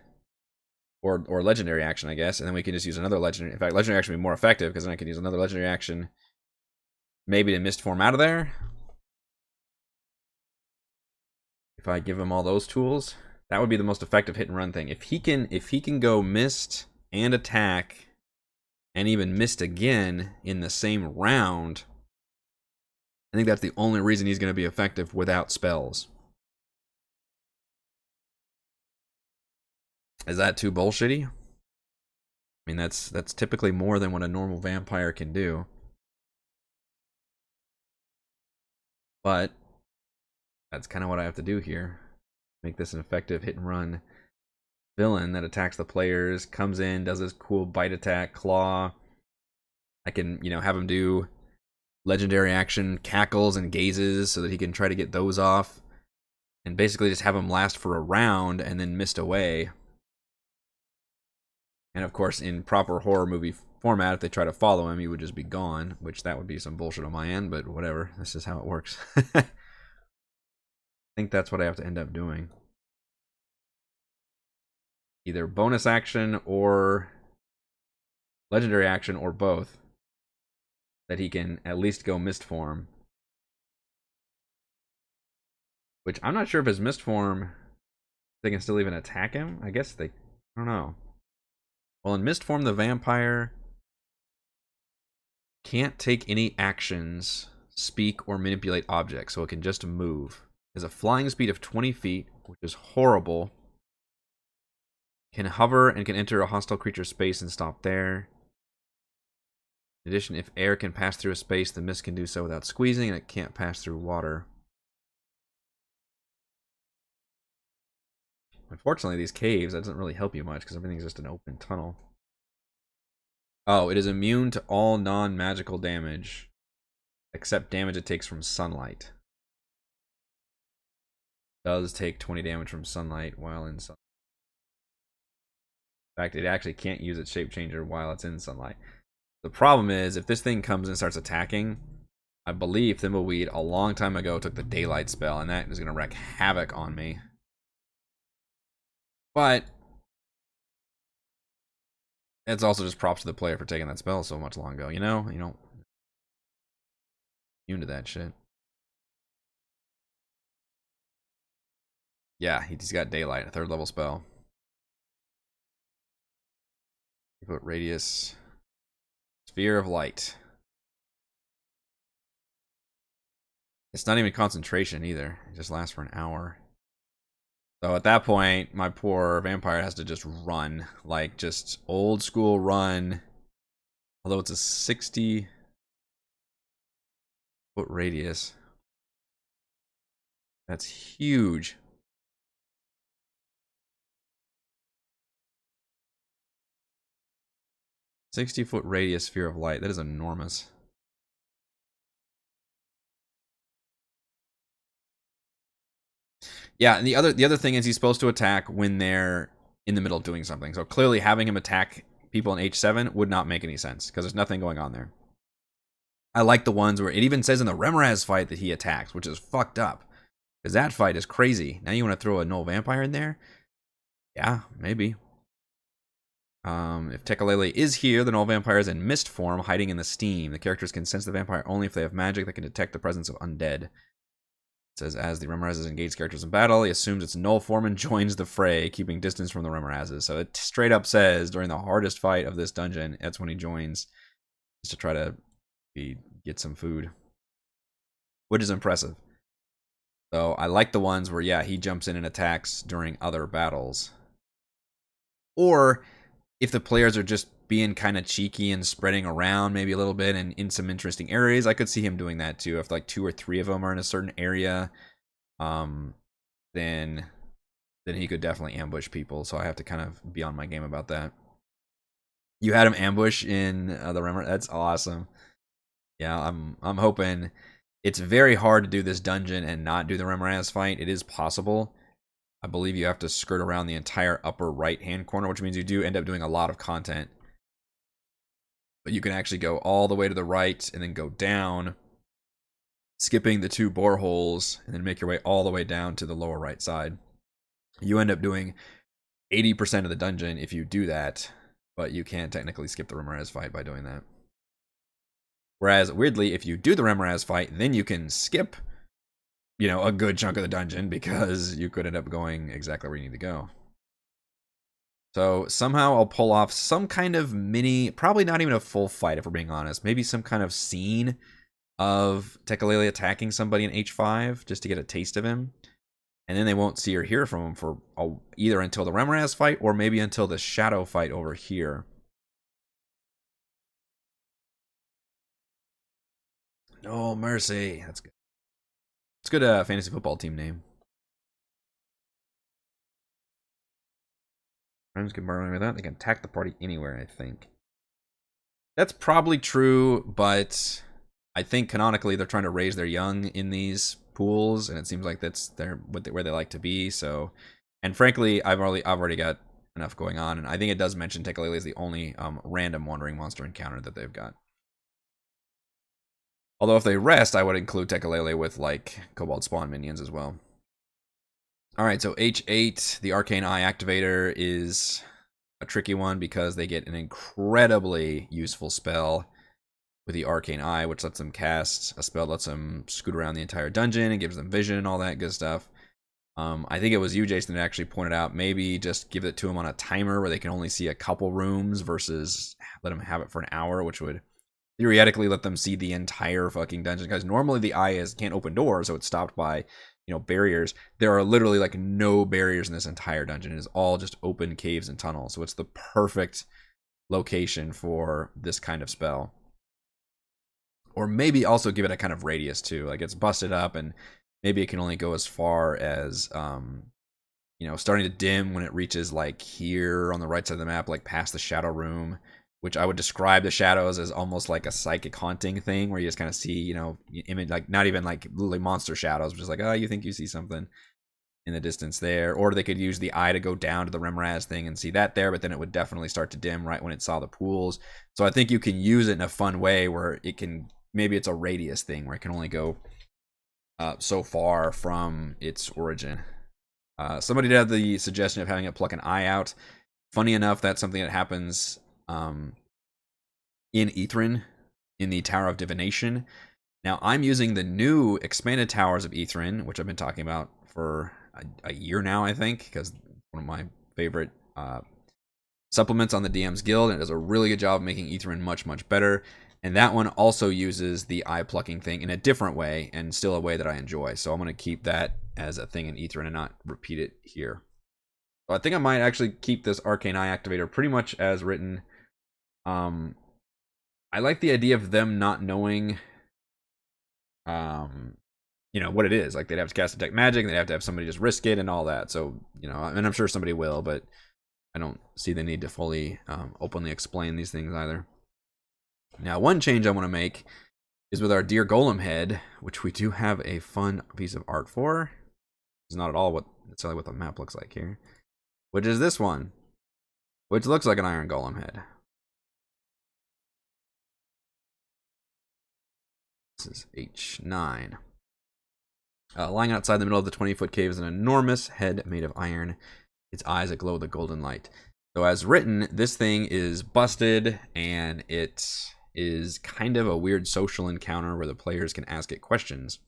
A: or legendary action, I guess, and then we can just use another legendary. In fact, legendary action would be more effective, because then I can use another legendary action, maybe to mist form out of there. If I give him all those tools, that would be the most effective hit and run thing. If he can go mist and attack and even mist again in the same round, I think that's the only reason he's going to be effective without spells. Is that too bullshitty? I mean, that's typically more than what a normal vampire can do. But that's kind of what I have to do here. Make this an effective hit and run villain that attacks the players, comes in, does his cool bite attack, claw. I can, have him do legendary action, cackles and gazes, so that he can try to get those off. And basically just have him last for a round and then mist away. And of course, in proper horror movie format, if they try to follow him, he would just be gone, which that would be some bullshit on my end, but whatever. This is how it works. I think that's what I have to end up doing. Either bonus action or legendary action, or both. That he can at least go mist form. Which I'm not sure if his mist form, they can still even attack him. I guess they, I don't know. Well, in mist form, the vampire can't take any actions, speak, or manipulate objects, so it can just move. It has a flying speed of 20 feet, which is horrible. Can hover and can enter a hostile creature's space and stop there. In addition, if air can pass through a space, the mist can do so without squeezing, and it can't pass through water. Unfortunately, these caves, that doesn't really help you much, because everything's just an open tunnel. Oh, it is immune to all non-magical damage, except damage it takes from sunlight. Does take 20 damage from sunlight while in sunlight. In fact, it actually can't use its shape changer while it's in sunlight. The problem is, if this thing comes and starts attacking, I believe Thimbleweed a long time ago took the daylight spell, and that is going to wreak havoc on me. But it's also just props to the player for taking that spell so much long ago, you know? You don't immune to that shit. Yeah, he's got daylight, a 3rd level spell. Put radius, sphere of light. It's not even concentration either. It just lasts for an hour. So at that point, my poor vampire has to just run. Like, just old school run. Although it's a 60-foot radius. That's huge. "60-foot radius sphere of light." That is enormous. Yeah, and the other thing is he's supposed to attack when they're in the middle of doing something. So clearly having him attack people in H7 would not make any sense because there's nothing going on there. I like the ones where it even says in the Remoraz fight that he attacks, which is fucked up. Because that fight is crazy. Now you want to throw a null vampire in there? Yeah, maybe. If Tekalele is here, the null vampire is in mist form, hiding in the steam. The characters can sense the vampire only if they have magic that can detect the presence of undead. It says, as the Remorazes engage characters in battle, he assumes its null form and joins the fray, keeping distance from the Remorazes. So it straight up says, during the hardest fight of this dungeon, that's when he joins, just to try to get some food. Which is impressive. So I like the ones where, yeah, he jumps in and attacks during other battles. Or if the players are just being kind of cheeky and spreading around maybe a little bit and in some interesting areas, I could see him doing that too. If like 2 or 3 of them are in a certain area, then he could definitely ambush people. So I have to kind of be on my game about that. You had him ambush in the Remember. That's awesome. Yeah, I'm hoping. It's very hard to do this dungeon and not do the Remoraz fight. It is possible. I believe you have to skirt around the entire upper right-hand corner, which means you do end up doing a lot of content. But you can actually go all the way to the right and then go down, skipping the 2 boreholes, and then make your way all the way down to the lower right side. You end up doing 80% of the dungeon if you do that, but you can't technically skip the Remoraz fight by doing that. Whereas, weirdly, if you do the Remoraz fight, then you can skip, a good chunk of the dungeon because you could end up going exactly where you need to go. So somehow I'll pull off some kind of mini, probably not even a full fight if we're being honest, maybe some kind of scene of Tekalele attacking somebody in H5 just to get a taste of him. And then they won't see or hear from him for either until the Remoraz fight or maybe until the Shadow fight over here. No mercy. That's good. It's a good fantasy football team name. Friends can burn with that. They can attack the party anywhere, I think. That's probably true, but I think canonically they're trying to raise their young in these pools, and it seems like that's where they like to be. So, and frankly, I've already got enough going on, and I think it does mention Tekalele is the only random wandering monster encounter that they've got. Although if they rest, I would include Tekalele with like Kobold Spawn minions as well. Alright, so H8, the Arcane Eye activator, is a tricky one because they get an incredibly useful spell with the Arcane Eye, which lets them cast a spell that lets them scoot around the entire dungeon and gives them vision and all that good stuff. I think it was you, Jason, that actually pointed out maybe just give it to them on a timer where they can only see a couple rooms versus let them have it for an hour, which would theoretically let them see the entire fucking dungeon. Because normally the eye can't open doors, so it's stopped by barriers. There are literally like no barriers in this entire dungeon. It is all just open caves and tunnels. So it's the perfect location for this kind of spell. Or maybe also give it a kind of radius too. Like it's busted up and maybe it can only go as far as starting to dim when it reaches like here on the right side of the map, like past the shadow room, which I would describe the shadows as almost like a psychic haunting thing where you just kind of see, image, like not even like literally monster shadows, but just like, oh, you think you see something in the distance there. Or they could use the eye to go down to the Remraz thing and see that there, but then it would definitely start to dim right when it saw the pools. So I think you can use it in a fun way where it can, maybe it's a radius thing where it can only go so far from its origin. Somebody did have the suggestion of having it pluck an eye out. Funny enough, that's something that happens in Ithrin, in the Tower of Divination. Now, I'm using the new expanded Towers of Ithrin, which I've been talking about for a year now, I think, because one of my favorite supplements on the DM's Guild, and it does a really good job of making Ithrin much, much better. And that one also uses the eye plucking thing in a different way, and still a way that I enjoy. So I'm going to keep that as a thing in Ithrin and not repeat it here. So I think I might actually keep this Arcane Eye activator pretty much as written. I like the idea of them not knowing, what it is. Like they'd have to cast detect magic, and they'd have to have somebody just risk it and all that. So, and I'm sure somebody will, but I don't see the need to fully openly explain these things either. Now, one change I want to make is with our dear golem head, which we do have a fun piece of art for. It's not at all necessarily what the map looks like here, which is this one, which looks like an iron golem head. This is H9. Lying outside the middle of the 20-foot cave is an enormous head made of iron. Its eyes aglow with a golden light. So as written, this thing is busted, and it is kind of a weird social encounter where the players can ask it questions.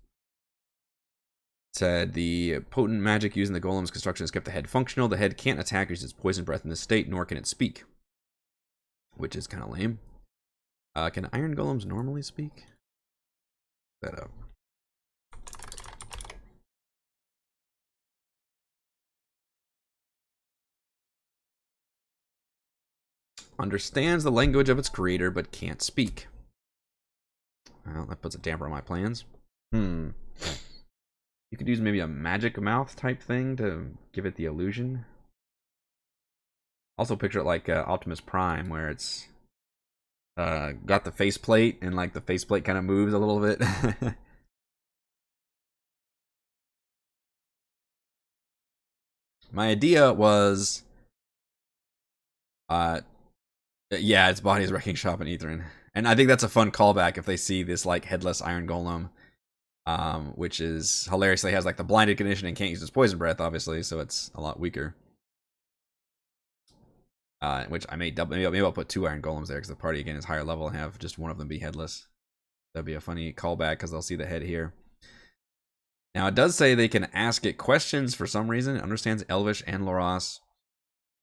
A: It said the potent magic used in the golem's construction has kept the head functional. The head can't attack or use its poison breath in this state, nor can it speak, which is kind of lame. Can iron golems normally speak? That up. Understands the language of its creator, but can't speak. Well, that puts a damper on my plans. You could use maybe a magic mouth type thing to give it the illusion. Also picture it like Optimus Prime, where it's got the faceplate, and like the faceplate kind of moves a little bit. My idea was, yeah, its body is wrecking shop in Ithrin. And I think that's a fun callback if they see this like headless iron golem, which is hilariously has like the blinded condition and can't use its poison breath, obviously, so it's a lot weaker. Which I may double, maybe I'll put 2 iron golems there because the party again is higher level and have just one of them be headless. That'd be a funny callback because they'll see the head here. Now it does say they can ask it questions for some reason. It understands Elvish and Loras.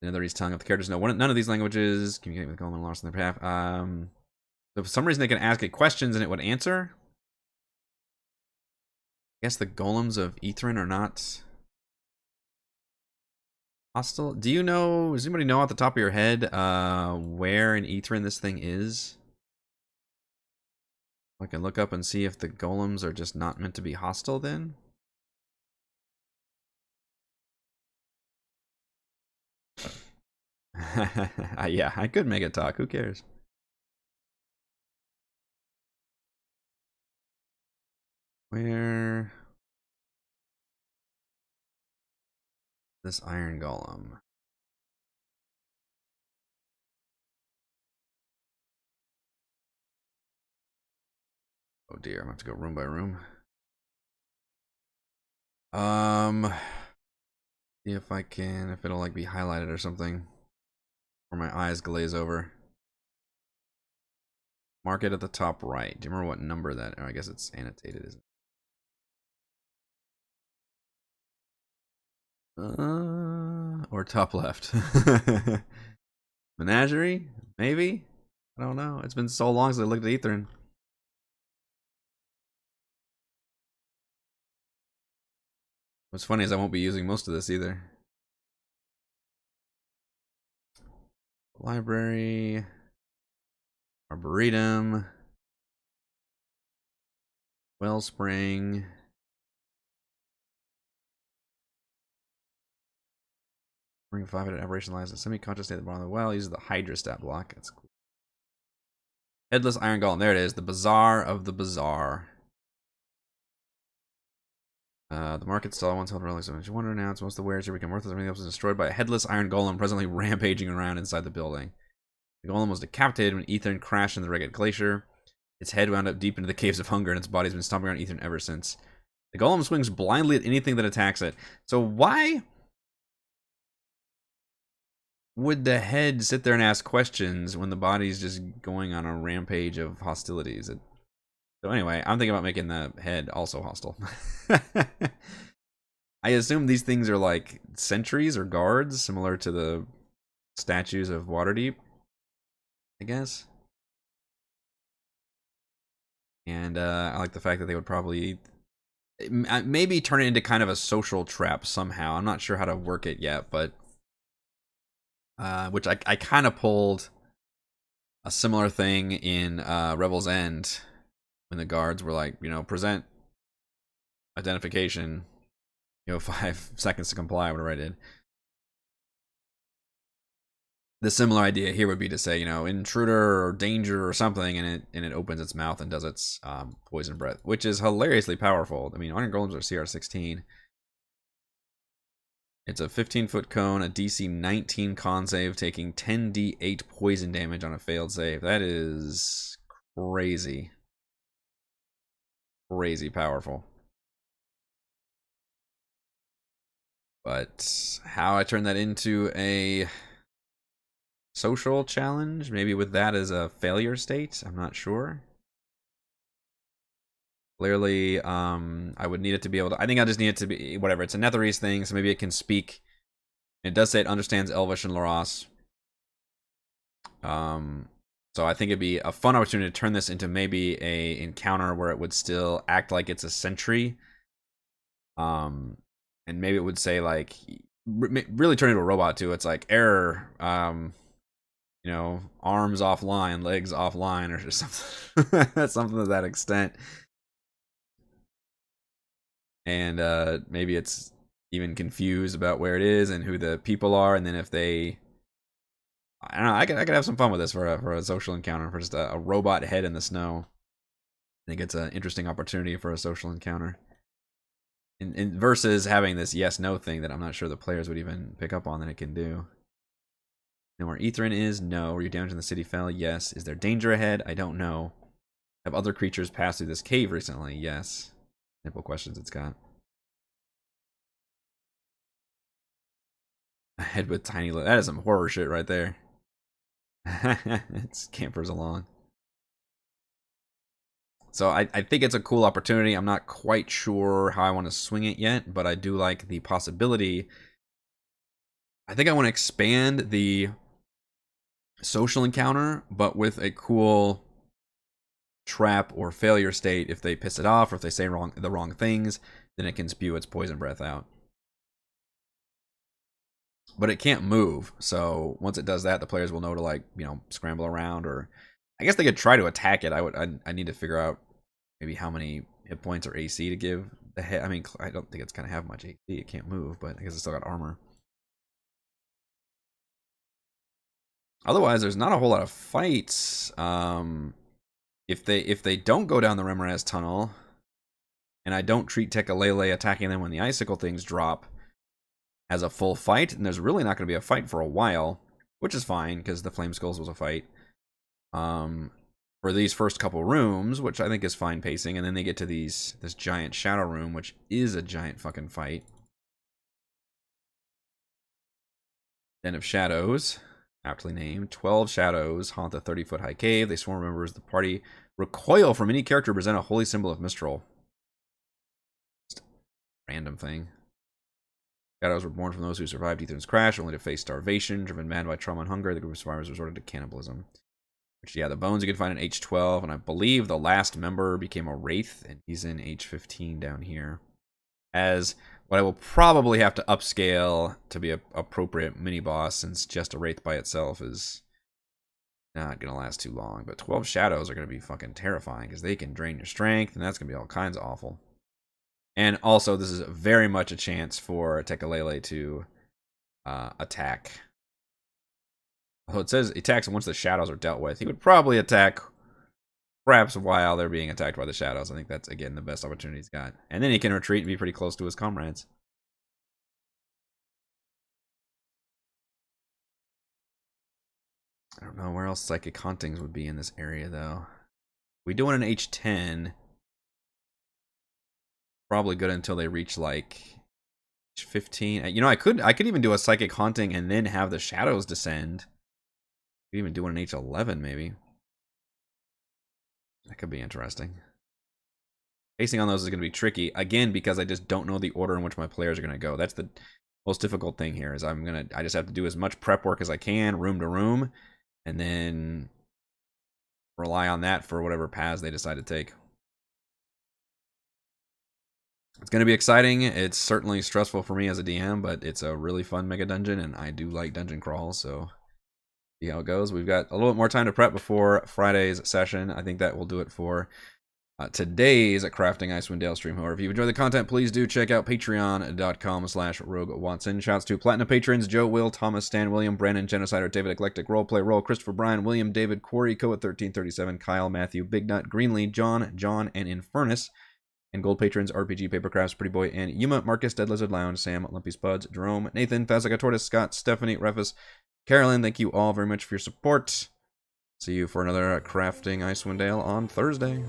A: Another he's telling if the characters know none of these languages, communicate with golem and Loras on their path. So for some reason they can ask it questions and it would answer. I guess the golems of Ithrin are not hostile. Do you know, does anybody know off the top of your head where in Ithrin this thing is? I can look up and see if the golems are just not meant to be hostile then. Yeah, I could make it talk. Who cares? Where? This iron golem. Oh dear, I'm gonna have to go room by room. See if I can, if it'll like be highlighted or something. Or my eyes glaze over. Mark it at the top right. Do you remember what number that? Oh, I guess it's annotated, isn't it? Or top left. Menagerie? Maybe? I don't know. It's been so long since I looked at Ithrin. What's funny is I won't be using most of this either. Library. Arboretum. Wellspring. Ring 5 at aberration lies in a semi-conscious state at the bottom of the well. Uses the Hydra stat block. That's cool. Headless Iron Golem. There it is. The Bazaar of the Bazaar. The market stall once held relics of much wonder now. It's most of the wares here become worthless. Everything else is destroyed by a headless iron golem presently rampaging around inside the building. The golem was decapitated when Ithrin crashed in the Regged Glacier. Its head wound up deep into the caves of hunger, and its body's been stomping around Ithrin ever since. The golem swings blindly at anything that attacks it. So why would the head sit there and ask questions when the body's just going on a rampage of hostilities? So anyway, I'm thinking about making the head also hostile. I assume these things are like sentries or guards, similar to the statues of Waterdeep, I guess. And I like the fact that they would probably maybe turn it into kind of a social trap somehow. I'm not sure how to work it yet, but which I kind of pulled a similar thing in Revel's End when the guards were like, present identification, 5 seconds to comply, whatever I did. The similar idea here would be to say, intruder or danger or something, and it opens its mouth and does its poison breath, which is hilariously powerful. I mean, Iron Golems are CR16. It's a 15-foot cone, a DC 19 con save, taking 10d8 poison damage on a failed save. That is crazy. Crazy powerful. But how I turn that into a social challenge, maybe with that as a failure state, I'm not sure. Clearly, I would need it to be able to, I think I just need it to be, whatever, it's a Netherese thing, so maybe it can speak. It does say it understands Elvish and Loras. So I think it'd be a fun opportunity to turn this into maybe a encounter where it would still act like it's a sentry. And maybe it would say like, really turn into a robot too. It's like error, arms offline, legs offline, or something. Something to that extent. And maybe it's even confused about where it is and who the people are, and then if they, I don't know, I could have some fun with this for a social encounter, for just a robot head in the snow. I think it's an interesting opportunity for a social encounter. In versus having this yes/no thing that I'm not sure the players would even pick up on that it can do. Know where Ethrin is? No. Were you damaged in the city fell? Yes. Is there danger ahead? I don't know. Have other creatures passed through this cave recently? Yes. Simple questions it's got. A head with tiny lips. That is some horror shit right there. It scampers along. So I think it's a cool opportunity. I'm not quite sure how I want to swing it yet, but I do like the possibility. I think I want to expand the social encounter, but with a cool trap or failure state. If they piss it off or if they say the wrong things, then it can spew its poison breath out. But it can't move, so once it does that, the players will know to, like, scramble around, or I guess they could try to attack it. I need to figure out maybe how many hit points or AC to give the head. I mean, I don't think it's gonna have much AC. It can't move, but I guess it's still got armor. Otherwise, there's not a whole lot of fights. If they don't go down the Remoraz tunnel, and I don't treat Tekalele attacking them when the icicle things drop as a full fight, and there's really not going to be a fight for a while, which is fine because the Flame Skulls was a fight. For these first couple rooms, which I think is fine pacing, and then they get to this giant shadow room, which is a giant fucking fight. Den of Shadows, aptly named. 12 shadows haunt the 30-foot high cave. They swarm members of the party. Recoil from any character to present a holy symbol of Mistral. Just a random thing. Shadows were born from those who survived Ethern's crash, only to face starvation. Driven mad by trauma and hunger, the group of survivors resorted to cannibalism. Which, yeah, the bones you can find in H12, and I believe the last member became a Wraith, and he's in H15 down here. As what I will probably have to upscale to be an appropriate mini-boss, since just a Wraith by itself is not going to last too long. But 12 shadows are going to be fucking terrifying, because they can drain your strength, and that's going to be all kinds of awful. And also, this is very much a chance for Tekalele to attack. Although it says attacks once the shadows are dealt with. He would probably attack perhaps while they're being attacked by the shadows. I think that's, again, the best opportunity he's got. And then he can retreat and be pretty close to his comrades. I don't know where else Psychic Hauntings would be in this area, though. We do it in H10. Probably good until they reach, like, H15. I could even do a Psychic Haunting and then have the shadows descend. Could even do one in H11, maybe. That could be interesting. Pacing on those is going to be tricky, again, because I just don't know the order in which my players are going to go. That's the most difficult thing here, is I just have to do as much prep work as I can, room to room, and then rely on that for whatever paths they decide to take. It's going to be exciting. It's certainly stressful for me as a DM, but it's a really fun mega dungeon, and I do like dungeon crawls, so See how it goes. We've got a little bit more time to prep before Friday's session. I think that will do it for today's Crafting Icewind Dale stream. However, if you enjoy the content, please do check out patreon.com/RogueWatson. Shouts to Platinum patrons Joe, Will, Thomas, Stan, William, Brandon, Genocider, David, Eclectic, Roleplay, Roll, Christopher, Brian, William, David, Corey, Koa1337, Kyle, Matthew, Big Nut, Greenlee, John, and Infernus. And gold patrons RPG, Papercrafts, Pretty Boy, and Yuma, Marcus, Dead Lizard Lounge, Sam, Lumpy Spuds, Jerome, Nathan, Fazaka Tortoise, Scott, Stephanie, Refus, Carolyn. Thank you all very much for your support. See you for another Crafting Icewind Dale on Thursday.